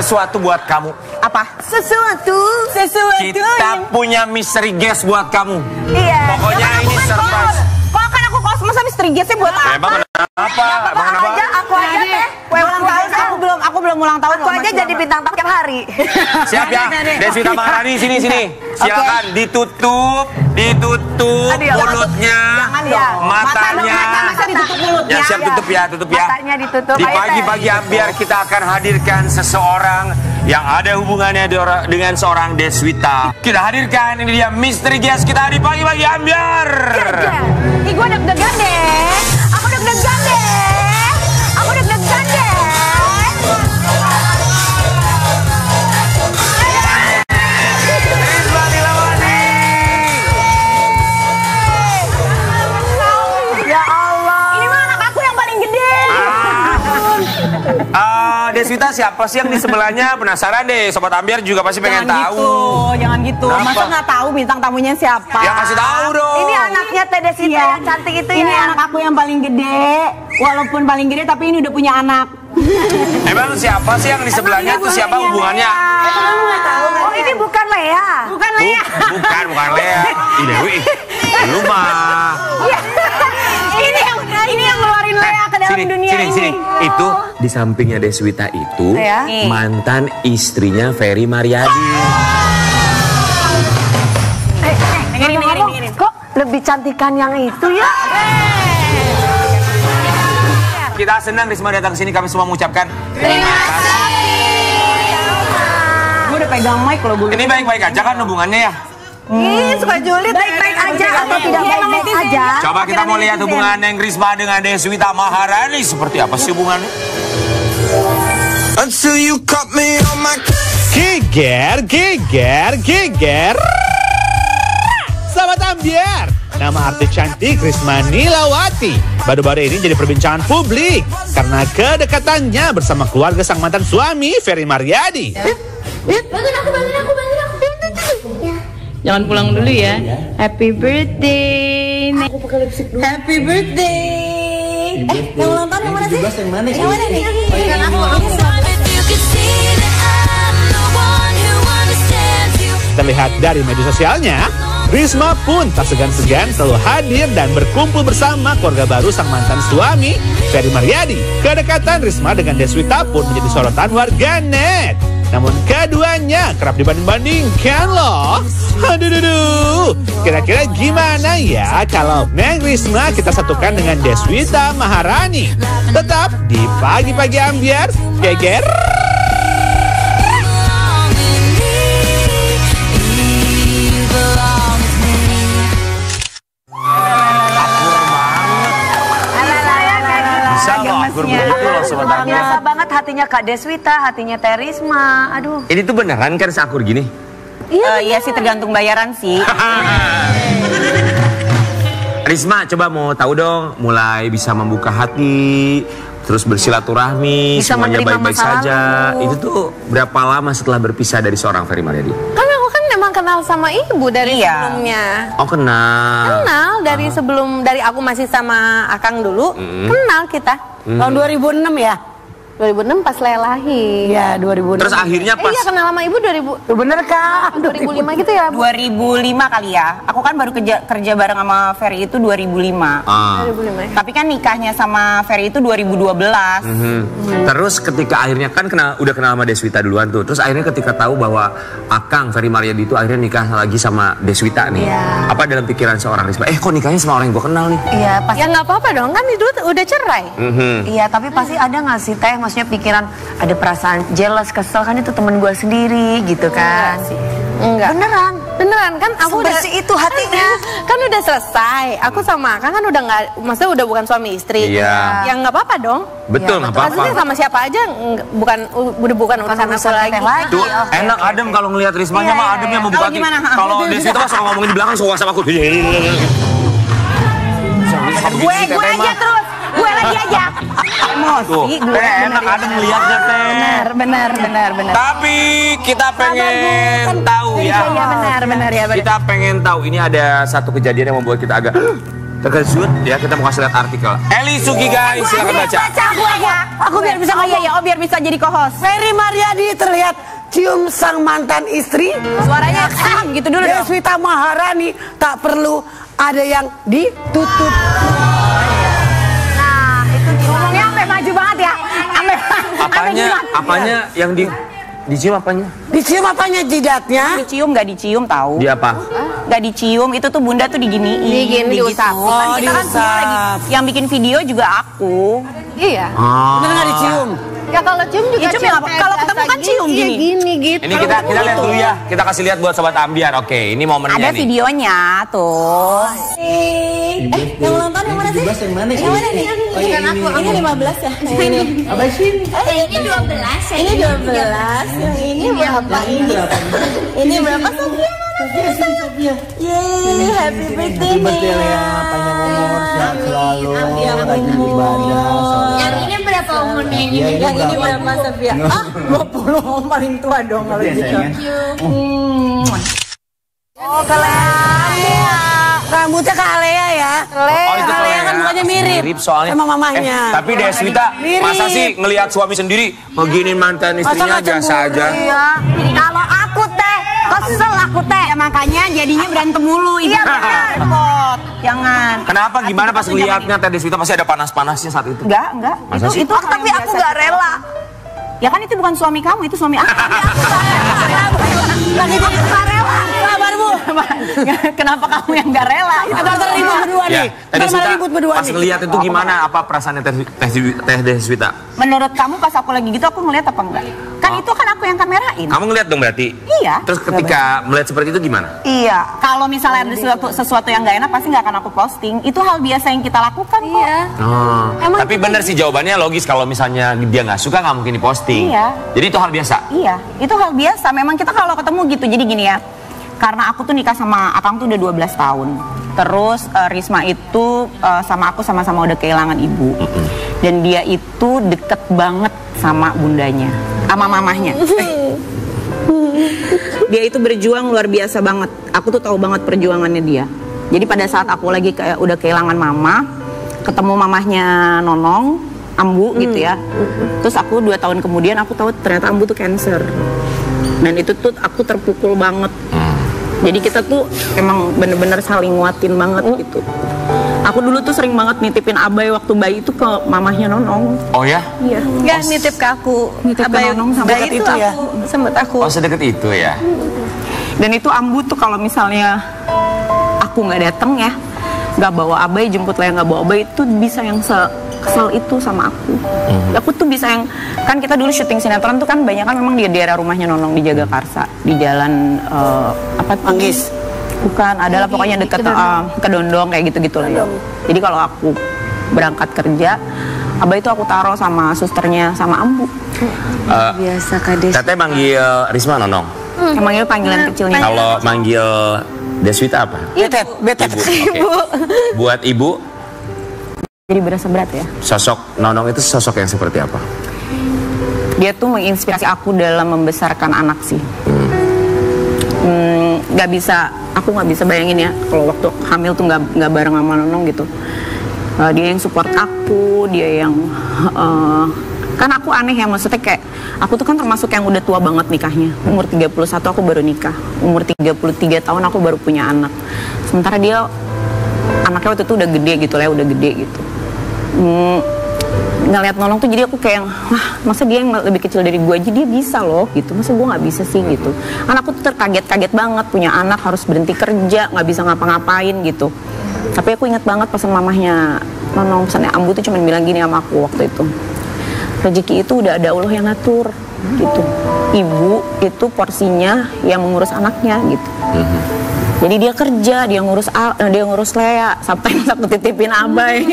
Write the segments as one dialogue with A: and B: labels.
A: sesuatu buat kamu.
B: Apa? Sesuatu
A: Kita punya mystery guest buat kamu.
B: Iya.
A: Pokoknya
B: ya,
A: ini surprise.
B: Kok kan aku kos masa mystery guestnya buat apa?
A: Emang kenapa? Emang kenapa?
B: Aku aja teh. Kue ulang tahun. Aku belum ulang tahun. Aku aja jadi bintang tamu tiap hari.
A: Siap ya, Deswita Maharani sini. Silakan ditutup mulutnya, matanya. Ya siap tutup ya.
B: Matanya ditutup.
A: Di pagi-pagi Ambiar kita akan hadirkan seseorang yang ada hubungannya dengan seorang Deswita. Kita hadirkan, ini dia mystery guest kita di pagi-pagi Ambiar.
B: Ih, gue deg-degan deh. Aku deg-degan deh.
A: Risma Nilawati.
B: Ya Allah. Ini mah anak aku yang paling gede.
A: Deswita siapa sih yang di sebelahnya? Penasaran deh, Sobat Ambiar juga pasti pengen tahu.
B: Jangan gitu. Masa nggak tahu bintang tamunya siapa?
A: Ya kasih tahu dong.
B: Ini anaknya Teh Deswita yang cantik itu ya.
C: Ini anak aku yang paling gede. Walaupun paling gede tapi ini udah punya anak.
A: Emang siapa sih yang di sebelahnya tuh siapa hubungannya?
B: Kamu nggak tahu? Oh ini bukan Lea.
C: Bukan Lea.
A: Bukan Lea. Ini Dewi. Lu mah.
C: Ini yang ngeluarin Lea ke dalam dunia ini.
A: Sini. Itu di sampingnya Deswita itu mantan istrinya Ferry Mariadi.
B: Dengerin. Kok lebih cantikan yang itu ya?
A: Kita senang Risma datang ke sini, kami semua mengucapkan
B: Terima kasih.
C: Gue udah pegang mic loh.
A: Ini baik-baik aja kan hubungannya ya?
B: Ih, suka julid. Baik-baik aja atau tidak baik-baik aja?
A: Coba kita mau lihat hubungan Neng Risma dengan Deswita Maharani seperti apa sih hubungannya?
D: Until you cut me on my...
E: Geger. Sahabat Ambiar, nama artis cantik Risma Nilawati baru-baru ini jadi perbincangan publik karena kedekatannya bersama keluarga sang mantan suami Ferry Mariadi.
F: Bantuin aku. Jangan pulang dulu ya. Happy birthday. Aku pakai lipstick dulu. Happy birthday.
C: Yang ulang tahun yang mana sih?
D: Yang mana nih?
C: Kan aku.
E: Terlihat dari media sosialnya, Risma pun tak segan-segan selalu hadir dan berkumpul bersama keluarga baru sang mantan suami Ferry Mariadi. Kedekatan Risma dengan Deswita pun menjadi sorotan warganet. Namun keduanya kerap dibanding-bandingkan loh. Aduh. Kira-kira gimana ya kalau Neng Risma kita satukan dengan Deswita Maharani? Tetap di pagi-pagi Ambiar, geger.
B: Biasa banget hatinya Kak Deswita, hatinya Teh Risma. Aduh.
A: Ini tuh beneran kan seakur gini?
B: Iya sih tergantung bayaran sih.
A: Risma coba mau tahu dong, mulai bisa membuka hati, terus bersilaturahmi,
B: Bisa
A: semuanya
B: menerima
A: baik-baik
B: masa
A: saja.
B: lalu.
A: Itu tuh berapa lama setelah berpisah dari seorang Ferry Mariadi?
F: Kan aku kan memang kenal sama ibu dari sebelumnya.
A: Oh kenal.
F: Kenal dari sebelum aku masih sama Akang dulu. Kenal kita.
C: Tahun 2006 ya?
F: 2006 pas Lea lahir.
C: Iya, 2006.
A: Terus akhirnya pas
F: Iya kenal sama ibu 2000.
C: Bener Kak?
F: 2005 gitu ya.
B: 2005 kali ya. Aku kan baru kerja bareng sama Ferry itu 2005.
F: 2005 ya.
B: Tapi kan nikahnya sama Ferry itu 2012.
A: Terus ketika akhirnya kan udah kenal sama Deswita duluan tuh. Terus akhirnya ketika tahu bahwa Akang Ferry Mariadi itu akhirnya nikah lagi sama Deswita nih.
F: Iya.
A: Apa dalam pikiran seorang Risma? Kok nikahnya sama orang yang gue kenal nih?
B: Iya,
F: Ya nggak apa-apa dong kan itu udah cerai.
B: Iya, tapi pasti ada nggak sih Teh? Maksudnya pikiran ada perasaan jealous, kesel kan itu temen gue sendiri gitu kan?
F: Enggak. Beneran kan aku udah
B: Sebersih itu hatinya.
F: kan udah selesai. Aku sama Akang kan udah nggak, maksudnya udah bukan suami istri.
A: Iya.
F: Ya nggak apa-apa dong.
A: Betul nggak apa-apa.
F: Maksudnya sama siapa aja udah bukan urusan aku lagi.
A: Tuh enak adem kalau ngelihat Rismanya mah adem yang membuka hati. Kalau Deswita mah suka ngomongin di belakang suka sama aku.
B: Gue aja terus. Gue lagi aja.
A: Tuh, enak adem ngelihatnya Teh.
F: Benar.
A: Tapi kita pengen tahu ya.
F: Iya benar ya.
A: Kita pengen tahu, ini ada satu kejadian yang membuat kita agak terkejut ya, kita mau kasih lihat artikel. Eli Sugi guys, silakan baca.
C: Aku biar bisa biar bisa jadi co-host.
G: Ferry Maryadi terlihat cium sang mantan istri.
C: Suaranya gitu dulu dong.
G: Deswita Maharani tak perlu ada yang ditutup.
C: Nah, itu ngomongnya sampai maju banget ya.
A: Apanya yang dicium apanya?
G: Dicium apanya jidatnya?
C: Dicium nggak dicium tahu?
A: Di apa?
C: Nggak dicium, itu tuh bunda tuh diginiin.
B: diusap.
G: Oh,
C: Kita kan
G: diusap.
C: lagi yang bikin video juga aku.
B: Iya.
G: Bener nggak dicium?
B: Ya kalau cium juga
C: Ya, cium ya, kalau ketemu kan cium
B: Iya
C: gini.
B: gini gitu.
A: Ini kita lihat dulu ya. Kita kasih lihat buat sobat Ambiar. Oke, ini momennya
C: Ada
A: nih.
C: videonya tuh.
F: Yang ulang tahun yang mana sih? Yang mana nih? Bukan aku. Ini 15 ya? Ini.
G: Apa sih?
F: Ini 12. Ini 12. Yang ini berapa? Ini berapa Sofia?
G: Sofia.
F: Yeay, happy birthday Nia.
G: Panjang umur, sehat selalu, rajin ibadah.
F: Yang ini berapa umurnya ini? Yang ini berapa Sofia?
C: 20 paling tua dong kalau gitu.
G: Oh, Kalea. Rambutnya Kalea ya.
A: Oh, itu
G: Kalea kan mukanya mirip.
A: soalnya.
G: Sama mamahnya.
A: Tapi Deswita,
G: Mirip.
A: masa sih ngelihat suami sendiri begini mantan istrinya
G: Masa nggak
A: biasa aja?
G: Iya.
C: Kalau aku teh, kesel aku teh. Ya makanya jadinya berantem mulu. Iya benar. Jangan.
A: Kenapa? Gimana pas ngeliatnya Teh Deswita pasti ada panas-panasnya saat itu?
C: Enggak.
A: Masa sih?
C: Itu tapi aku nggak rela. Ya kan itu bukan suami kamu, itu suami aku. Lagi jadi nggak rela. Kabarmu. Kenapa kamu yang nggak rela?
G: Ada ribut berdua
A: Ya,
G: nih.
A: Teh Deswita,
G: Ribut berdua
A: pas
G: nih.
A: ngeliat itu gimana? Apa perasaannya Teh Deswita?
C: Menurut kamu pas aku lagi gitu aku ngeliat apa enggak? Kan itu kan aku yang kamerain.
A: Kamu ngeliat dong berarti?
C: Iya.
A: Terus ketika melihat seperti itu gimana?
C: Iya. Kalau misalnya ada sesuatu yang nggak enak pasti nggak akan aku posting. Itu hal biasa yang kita lakukan kok.
B: Iya.
A: Oh. Tapi bener sih jawabannya logis, kalau misalnya dia nggak suka nggak mungkin diposting.
C: Iya.
A: Jadi itu hal biasa.
C: Iya, itu hal biasa. Memang kita kalau ketemu gitu. Jadi gini ya. Karena aku tuh nikah sama Akang tuh udah 12 tahun. Terus Risma itu sama aku sama-sama udah kehilangan ibu. Dan dia itu deket banget sama bundanya, sama mamahnya. Dia itu berjuang luar biasa banget. Aku tuh tahu banget perjuangannya dia. Jadi pada saat aku lagi udah kehilangan mama, ketemu mamahnya Nonong, Ambu gitu ya. Terus aku 2 tahun kemudian aku tahu ternyata Ambu tuh cancer. Dan itu tuh aku terpukul banget. Jadi kita tuh emang bener-bener saling nguatin banget gitu. Aku dulu tuh sering banget nitipin Abai waktu bayi itu ke mamahnya Nonong.
A: Oh ya?
C: Iya.
B: Enggak nitip ke aku.
C: Nitip ke Nonong sampai
G: Dekat itu ya?
B: Sempet aku.
A: Oh sedekat itu ya?
C: Dan itu Ambu tuh kalau misalnya aku nggak dateng ya, nggak bawa Abai, jemput Lea nggak bawa Abai, itu bisa yang kesel itu sama aku. Aku tuh bisa yang, kan kita dulu syuting sinetron tuh kan banyak kan memang di daerah rumahnya Nonong di Jagakarsa, di jalan apa tuh?
G: Manggis.
C: Bukan, adalah pokoknya deket Kedondong kayak gitu-gitu lah ya. Jadi kalau aku berangkat kerja, Abai itu aku taruh sama susternya sama Ambu.
B: Biasa Kades.
A: Teteh manggil Risma Nonong.
C: Yang manggil panggilan kecilnya.
A: Kalau manggil Deswita apa?
G: Betet, betet.
A: Ibu. Oke. Buat ibu,
C: Jadi berasa berat ya.
A: sosok Nonong itu sosok yang seperti apa?
C: Dia tuh menginspirasi aku dalam membesarkan anak sih. Aku nggak bisa bayangin ya kalau waktu hamil tuh nggak bareng sama Nonong gitu. Dia yang support aku, dia yang kan aku aneh ya, maksudnya kayak aku tuh kan termasuk yang udah tua banget nikahnya. Umur 31 aku baru nikah, umur 33 tahun aku baru punya anak. Sementara dia anaknya waktu itu udah gede gitu lah, udah gede gitu. Ngeliat Nonong tuh jadi aku kayak, wah masa dia yang lebih kecil dari gue aja dia bisa loh gitu, masa gue nggak bisa sih gitu. Anakku tuh terkaget-kaget banget, punya anak harus berhenti kerja, nggak bisa ngapa-ngapain gitu. Tapi aku ingat banget pesan mamahnya Nonong, pesannya Ambu tuh cuma bilang gini sama aku waktu itu, rezeki itu udah ada Allah yang ngatur gitu. Ibu itu porsinya yang mengurus anaknya gitu. Jadi dia kerja, dia ngurus Lea, sampai aku titipin Abai.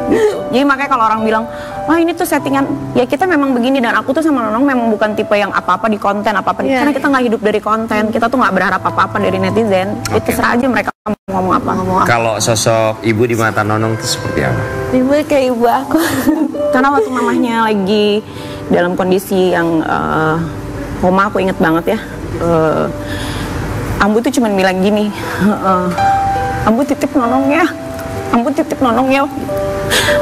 C: Gitu. Jadi makanya kalau orang bilang, wah ini tuh settingan, ya kita memang begini. Dan aku tuh sama Nonong memang bukan tipe yang apa-apa di konten, karena kita nggak hidup dari konten, kita tuh nggak berharap apa-apa dari netizen. Itu terserah aja mereka mau ngomong apa.
A: Kalau sosok ibu di mata Nonong itu seperti apa?
B: Ibu kayak ibu aku.
C: Karena waktu mamahnya lagi dalam kondisi yang koma, aku inget banget ya. Ambu tuh cuma bilang gini, Ambu titip Nonong ya. Ampun titip Nonong ya,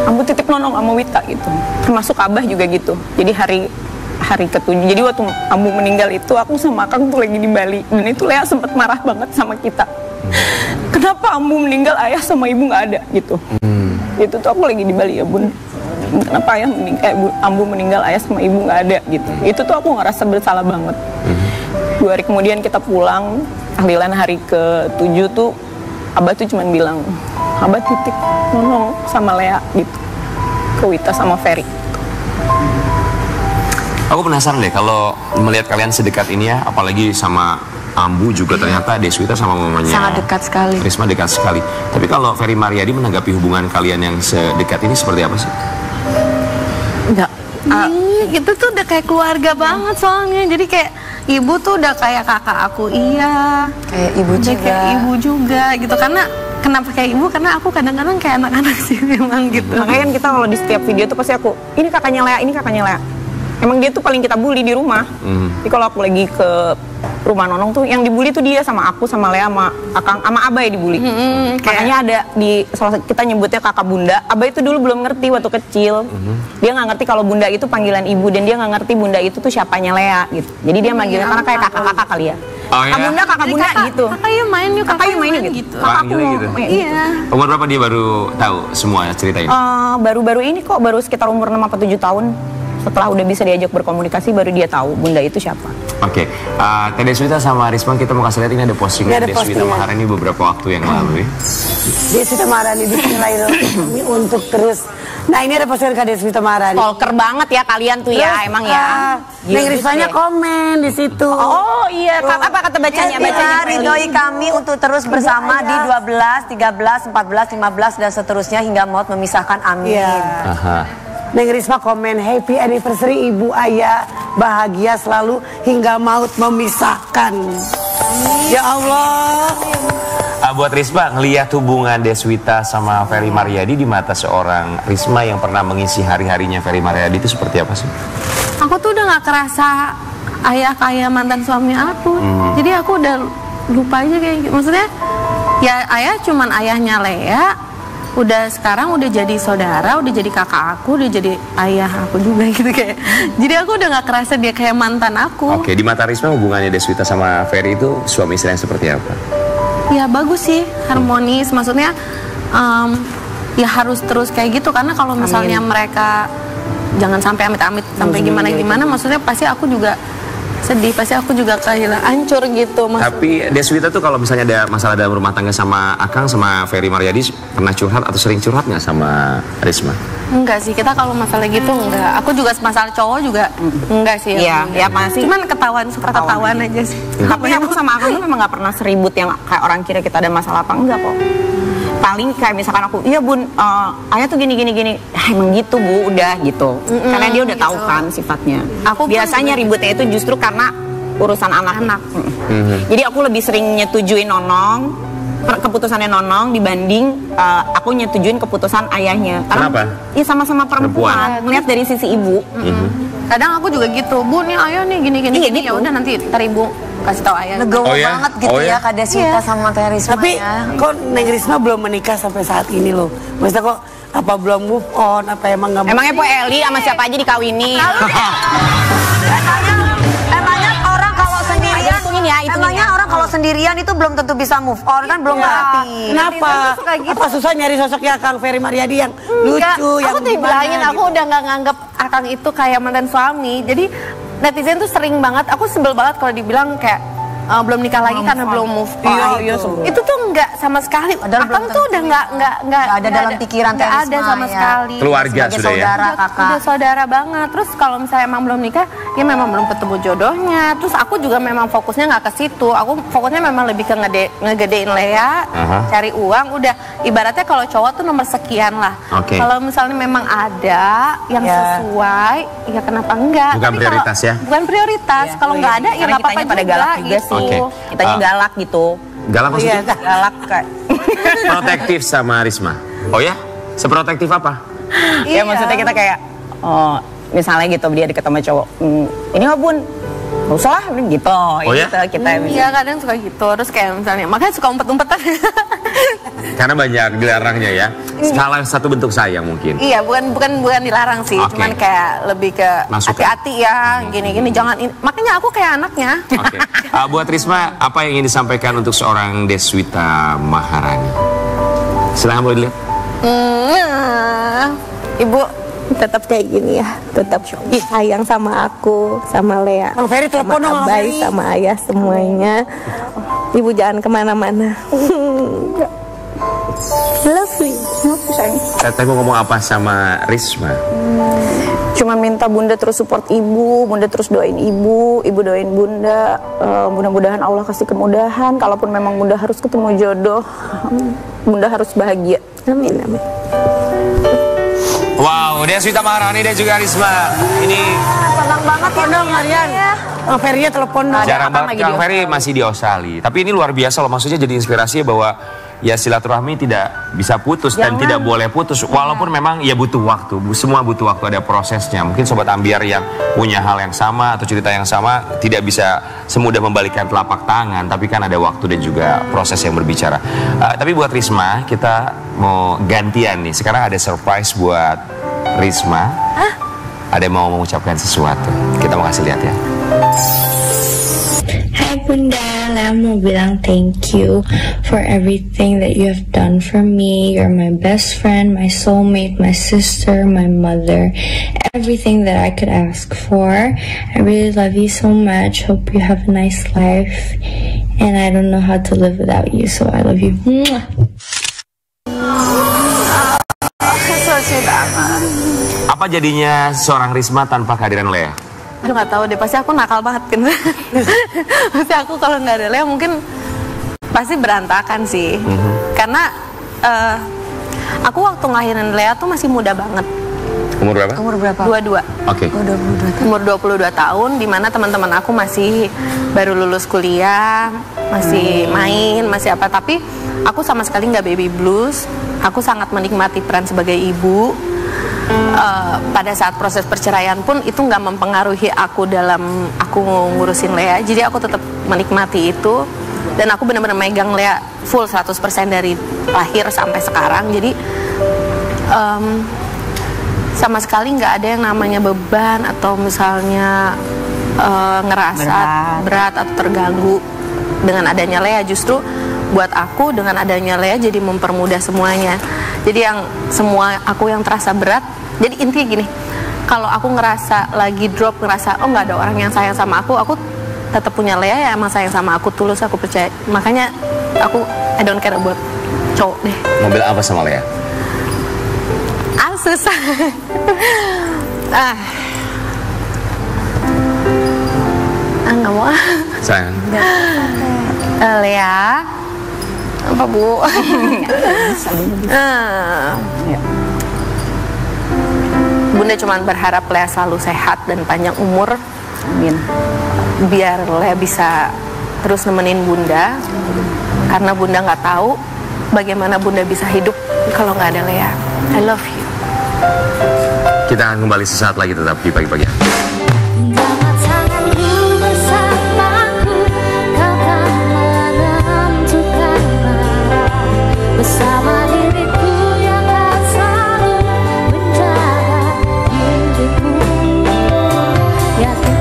C: Ampun titip Nonong sama Wita gitu. Termasuk Abah juga gitu. Jadi hari ke-7, jadi waktu Ambu meninggal itu aku sama Akang tuh lagi di Bali, dan itu Lea sempat marah banget sama kita. Kenapa Ambu meninggal, ayah sama ibu nggak ada gitu. Itu tuh aku lagi di Bali ya Bun, kenapa Ambu meninggal, ayah sama ibu nggak ada gitu. Itu tuh aku ngerasa bersalah banget. 2 hari kemudian kita pulang, tahlilan hari ke-7 tuh Abah tuh cuman bilang, Abah titip Nonong sama Lea gitu ke Wita sama Ferry.
A: Aku penasaran deh kalau melihat kalian sedekat ini ya, apalagi sama Ambu juga ternyata Deswita sama mamanya
B: Sangat dekat sekali.
A: Risma dekat sekali. Tapi kalau Ferry Maryadi menanggapi hubungan kalian yang sedekat ini seperti apa sih?
C: Enggak.
F: Itu tuh udah kayak keluarga banget soalnya. Jadi kayak ibu tuh udah kayak kakak aku, iya.
B: Kayak ibu
F: Udah
B: juga.
F: kayak ibu juga gitu. Karena kenapa kayak ibu? Karena aku kadang-kadang kayak anak-anak sih memang gitu.
C: Makanya kan kita kalau di setiap video tuh pasti aku, ini kakaknya Lea, ini kakaknya Lea. Emang dia tuh paling kita bully di rumah. Jadi kalau aku lagi ke rumah Nonong tuh yang dibully tuh dia, sama aku, sama Lea, sama Akang, sama Abah ya dibully. Makanya ada di kita nyebutnya kakak bunda. Abah itu dulu belum ngerti waktu kecil. Dia nggak ngerti kalau bunda itu panggilan ibu, dan dia nggak ngerti bunda itu tuh siapanya Lea gitu. Jadi dia manggilnya karena kayak kakak-kakak kali ya.
A: Oh, ya?
C: Kakak bunda gitu.
F: Kakak yuk main yuk,
C: Kakak yuk main yuk gitu. Kakak aku
A: Panggilnya
C: mau
A: gitu?
C: main.
F: Iya.
A: Umur berapa dia baru tahu semua cerita ini?
C: Baru-baru ini kok, baru sekitar umur 6 atau 7 tahun. Setelah udah bisa diajak berkomunikasi, baru dia tahu bunda itu siapa.
A: Oke, Teh Deswita sama Risma, kita mau kasih lihat ini ada postingan
G: Ini ada
A: Deswita
G: postingan.
A: Maharani beberapa waktu yang lalu ya.
G: Deswita Maharani dinilai ini untuk terus. Nah ini ada postingan Kak Deswita Maharani.
C: Stalker banget ya kalian tuh ya, emang ya.
G: Neng
C: Gila
G: Rismanya
C: gitu ya.
G: komen di situ.
C: Oh iya, apa kata bacanya? Bacanya
B: Ridhoi kami untuk terus bersama di 12, 13, 14, 15 dan seterusnya hingga maut memisahkan. Amin.
G: Iya.
A: Aha.
G: Neng Risma komen, happy anniversary ibu ayah, bahagia selalu hingga maut memisahkan. Ya Allah.
A: Buat Risma, ngelihat hubungan Deswita sama Ferry Maryadi di mata seorang Risma yang pernah mengisi hari-harinya Ferry Maryadi itu seperti apa sih?
F: Aku tuh udah gak kerasa ayah kayak mantan suami aku. Jadi aku udah lupa aja kayak gitu. Maksudnya ya ayah cuman ayahnya Lea. Udah sekarang udah jadi saudara, udah jadi kakak aku, udah jadi ayah aku juga gitu kayak. Jadi aku udah gak kerasa dia kayak mantan aku.
A: Oke, di mata Risma hubungannya Deswita sama Ferry itu suami istri yang seperti apa?
F: Ya bagus sih, harmonis. Maksudnya ya harus terus kayak gitu, karena kalau misalnya mereka jangan sampai amit-amit sampai gimana-gimana, maksudnya pasti aku juga sedih, pasti aku juga kehilangan, hancur gitu.
A: Tapi Deswita tuh kalau misalnya ada masalah dalam rumah tangga sama Akang sama Ferry Maryadi, pernah curhat atau sering curhat nggak sama Risma?
F: Enggak sih, kita kalau masalah gitu enggak. Aku juga masalah cowok juga enggak sih.
C: Iya, ya pasti.
F: Cuman suka ketahuan aja sih.
C: Tapi aku sama Akang tuh memang gak pernah seribut yang kayak orang kira kita ada masalah apa, enggak kok. Paling kayak misalkan aku, iya bun, ayah tuh gini. Emang gitu bu, udah gitu. Karena dia udah tahu kan sifatnya.
F: Aku
C: biasanya ributnya itu justru karena urusan anak. Jadi aku lebih sering nyetujuin Nonong, keputusannya Nonong dibanding aku nyetujuin keputusan ayahnya. Karena,
A: Kenapa?
C: iya sama-sama perempuan. Melihat dari sisi ibu.
F: Kadang aku juga gitu, bu nih ayah nih gini.
C: Iya,
F: Ya
C: gitu.
F: udah nanti ntar ibu kasih tahu ayah.
B: Legowo
A: Oh, ya?
B: banget gitu
A: Oh, ya?
B: ya Kak Deswita sama Teh Risma
G: Tapi
B: ya.
G: kok Neng Risma belum menikah sampai saat ini loh. Maksudnya kok apa belum move on, apa emang nggak mau?
C: Emangnya Po Eli sama siapa aja dikawini?
B: Emangnya orang kalau sendirian,
C: Hitungin ya, hitungin
B: emangnya
C: ya.
B: orang kalau sendirian itu belum tentu bisa move on kan, belum berarti.
G: Kenapa? Apa susah nyari sosoknya Kang Ferry Maryadi yang lucu, yang
F: Aku tuh dibilangin,
G: gimana
F: aku udah nggak nganggap Akang itu kayak mantan suami. Jadi netizen tuh sering banget, aku sebel banget kalau dibilang kayak belum nikah lagi karena belum move on.
G: Iya, sebel.
F: Itu tuh nggak sama sekali.
B: Padahal
F: Akang
B: belum
F: tuh udah nggak
B: Nggak ada dalam pikiran Teh
F: nggak ada
B: Risma
F: sama
B: ya.
F: sekali.
A: Keluarga
B: Sebagai
A: sudah ya?
B: saudara kakak.
F: Udah saudara banget. Terus kalau misalnya emang belum nikah, ya memang belum ketemu jodohnya. Terus aku juga memang fokusnya nggak ke situ. Aku fokusnya memang lebih ke ngegedein Lea, cari uang. Udah ibaratnya kalau cowok tuh nomor sekian lah.
A: Oke.
F: Kalau misalnya memang ada yang
G: Ya.
F: sesuai, ya kenapa enggak?
A: Bukan
F: Tapi
A: prioritas
F: kalau,
A: ya?
F: Bukan prioritas. Kalau nggak ada, ya
C: Karena
F: nggak apa-apa
C: kitanya pada
F: juga
C: galak juga
F: gitu.
C: sih.
A: Oke.
C: Kitanya galak gitu.
A: Galak maksudnya?
C: Galak kayak.
A: Protektif sama Risma? Oh ya? Seprotektif apa?
C: Ya maksudnya kita kayak, oh misalnya gitu dia deket sama cowok, ini mah bun, Gak usah lah gitu.
A: Oh ya?
C: Gitu, kita
F: Iya kadang suka gitu. Terus kayak misalnya, makanya suka umpet-umpetan.
A: Karena banyak dilarangnya ya. Salah satu bentuk sayang mungkin.
F: Iya, bukan dilarang sih,
A: Oke.
F: cuman kayak lebih ke
A: Masukan.
F: hati-hati ya, gini-gini jangan makanya aku kayak anaknya.
A: Oke. Buat Risma, apa yang ingin disampaikan untuk seorang Deswita Maharani? Silahkan boleh dilihat.
H: Ibu tetap kayak gini ya, tetap sayang sama aku, sama Lea,
G: Bang Ferry telepon
H: sama
G: dong, Bang
H: Abai,
G: Ferry.
H: sama ayah semuanya. Ibu jangan kemana-mana. Love you.
C: sayang.
A: Teteh mau ngomong apa sama Risma?
C: Cuma minta Bunda terus support ibu, Bunda terus doain ibu doain Bunda. Mudah-mudahan Allah kasih kemudahan. Kalaupun memang Bunda harus ketemu jodoh, Bunda harus bahagia.
H: Amin, amin.
A: Wow, Deswita Maharani dan juga Risma. Ini
F: Senang banget ya dong Marian.
G: Bang Ferry telepon dong.
A: jarang
C: Akang
A: banget.
C: lagi
A: Kang
C: di
A: Ferry masih di Australia. Tapi ini luar biasa loh. Maksudnya jadi inspirasi bahwa ya silaturahmi tidak bisa putus dan tidak boleh putus. Walaupun memang ya butuh waktu. Semua butuh waktu, ada prosesnya. Mungkin Sobat Ambiar yang punya hal yang sama atau cerita yang sama tidak bisa semudah membalikkan telapak tangan. Tapi kan ada waktu dan juga proses yang berbicara. Tapi buat Risma, kita mau gantian nih. Sekarang ada surprise buat Risma. Ada yang mau mengucapkan sesuatu. Kita mau kasih lihat ya.
I: Hai Bunda, Lea mau bilang thank you for everything that you have done for me. You're my best friend, my soulmate, my sister, my mother. Everything that I could ask for. I really love you so much. Hope you have a nice life. And I don't know how to live without you, so I love you. Mwah.
A: Apa jadinya seorang Risma tanpa kehadiran Lea?
F: Aduh nggak tahu deh, pasti aku nakal banget kan. Pasti aku kalau nggak ada Lea mungkin pasti berantakan sih. Karena aku waktu ngelahirin Lea tuh masih muda banget.
A: Umur berapa?
B: Umur berapa?
F: 22.
A: Oke.
F: Umur 22 tahun, dimana teman-teman aku masih baru lulus kuliah, masih main, masih apa. Tapi aku sama sekali nggak baby blues. Aku sangat menikmati peran sebagai ibu. Pada saat proses perceraian pun itu nggak mempengaruhi aku dalam aku ngurusin Lea. Jadi aku tetap menikmati itu. Dan aku benar-benar megang Lea full 100% dari lahir sampai sekarang. Jadi sama sekali nggak ada yang namanya beban atau misalnya ngerasa berat atau terganggu dengan adanya Lea. Justru buat aku dengan adanya Lea jadi mempermudah semuanya. Jadi yang semua aku yang terasa berat, jadi intinya gini, kalau aku ngerasa lagi drop, ngerasa oh nggak ada orang yang sayang sama aku tetap punya Lea ya emang sayang sama aku, tulus, aku percaya. Makanya aku I don't care buat cowok deh.
A: Mau bilang apa sama Lea?
F: Susah. Nggak mau.
A: Sayang.
F: Lea, apa Bu? Bunda cuma berharap Lea selalu sehat dan panjang umur.
C: Amin.
F: Biar Lea bisa terus nemenin Bunda. Karena Bunda nggak tahu bagaimana Bunda bisa hidup kalau nggak ada Lea. I love you.
A: Kita akan kembali sesaat lagi tetap di pagi-pagi.
I: Genggaman tanganmu bersamaku, kau kan menentukan arah bersama diriku yang akan selalu menjaga diriku. Yakin